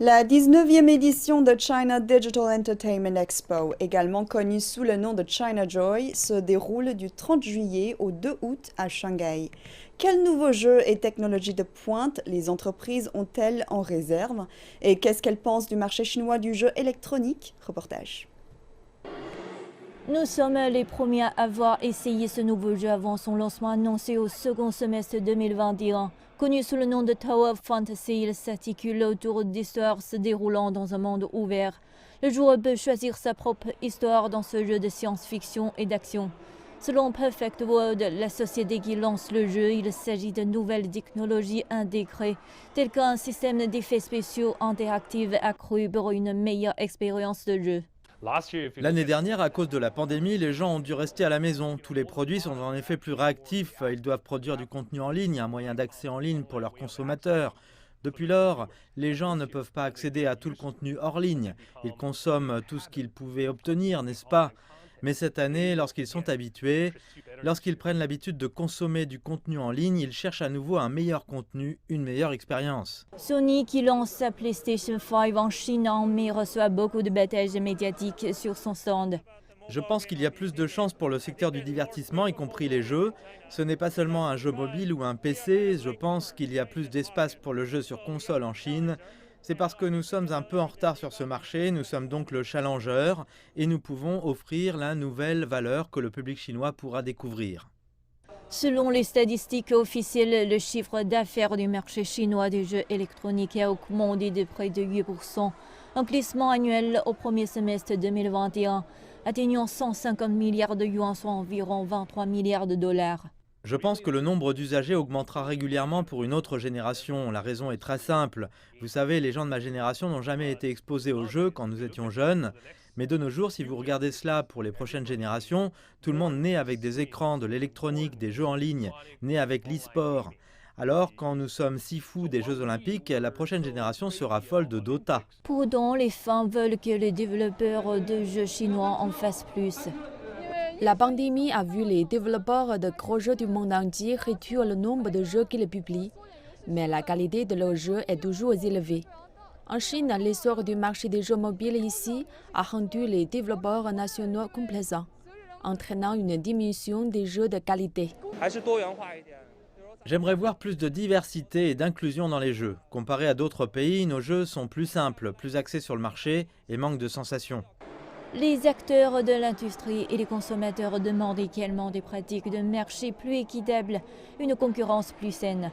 La 19e édition de China Digital Entertainment Expo, également connue sous le nom de China Joy, se déroule du 30 juillet au 2 août à Shanghai. Quels nouveaux jeux et technologies de pointe les entreprises ont-elles en réserve? Et qu'est-ce qu'elles pensent du marché chinois du jeu électronique? Reportage. Nous sommes les premiers à avoir essayé ce nouveau jeu avant son lancement annoncé au second semestre 2021. Connu sous le nom de Tower of Fantasy, il s'articule autour d'histoires se déroulant dans un monde ouvert. Le joueur peut choisir sa propre histoire dans ce jeu de science-fiction et d'action. Selon Perfect World, la société qui lance le jeu, il s'agit de nouvelles technologies intégrées, telles qu'un système d'effets spéciaux interactifs accru pour une meilleure expérience de jeu. L'année dernière, à cause de la pandémie, les gens ont dû rester à la maison. Tous les produits sont en effet plus réactifs. Ils doivent produire du contenu en ligne, un moyen d'accès en ligne pour leurs consommateurs. Depuis lors, les gens ne peuvent pas accéder à tout le contenu hors ligne. Ils consomment tout ce qu'ils pouvaient obtenir, n'est-ce pas? Mais cette année, lorsqu'ils sont habitués, lorsqu'ils prennent l'habitude de consommer du contenu en ligne, ils cherchent à nouveau un meilleur contenu, une meilleure expérience. Sony, qui lance sa PlayStation 5 en Chine en mai, reçoit beaucoup de batailles médiatiques sur son stand. Je pense qu'il y a plus de chances pour le secteur du divertissement, y compris les jeux. Ce n'est pas seulement un jeu mobile ou un PC, je pense qu'il y a plus d'espace pour le jeu sur console en Chine. C'est parce que nous sommes un peu en retard sur ce marché, nous sommes donc le challenger et nous pouvons offrir la nouvelle valeur que le public chinois pourra découvrir. Selon les statistiques officielles, le chiffre d'affaires du marché chinois des jeux électroniques a augmenté de près de 8%, un glissement annuel au premier semestre 2021, atteignant 150 milliards de yuan, soit environ 23 milliards de dollars. Je pense que le nombre d'usagers augmentera régulièrement pour une autre génération. La raison est très simple. Vous savez, les gens de ma génération n'ont jamais été exposés aux jeux quand nous étions jeunes. Mais de nos jours, si vous regardez cela pour les prochaines générations, tout le monde naît avec des écrans, de l'électronique, des jeux en ligne, naît avec l'e-sport. Alors, quand nous sommes si fous des Jeux Olympiques, la prochaine génération sera folle de Dota. Pourtant, les fans veulent que les développeurs de jeux chinois en fassent plus. La pandémie a vu les développeurs de gros jeux du monde entier réduire le nombre de jeux qu'ils publient, mais la qualité de leurs jeux est toujours élevée. En Chine, l'essor du marché des jeux mobiles ici a rendu les développeurs nationaux complaisants, entraînant une diminution des jeux de qualité. J'aimerais voir plus de diversité et d'inclusion dans les jeux. Comparé à d'autres pays, nos jeux sont plus simples, plus axés sur le marché et manquent de sensations. Les acteurs de l'industrie et les consommateurs demandent également des pratiques de marché plus équitables, une concurrence plus saine.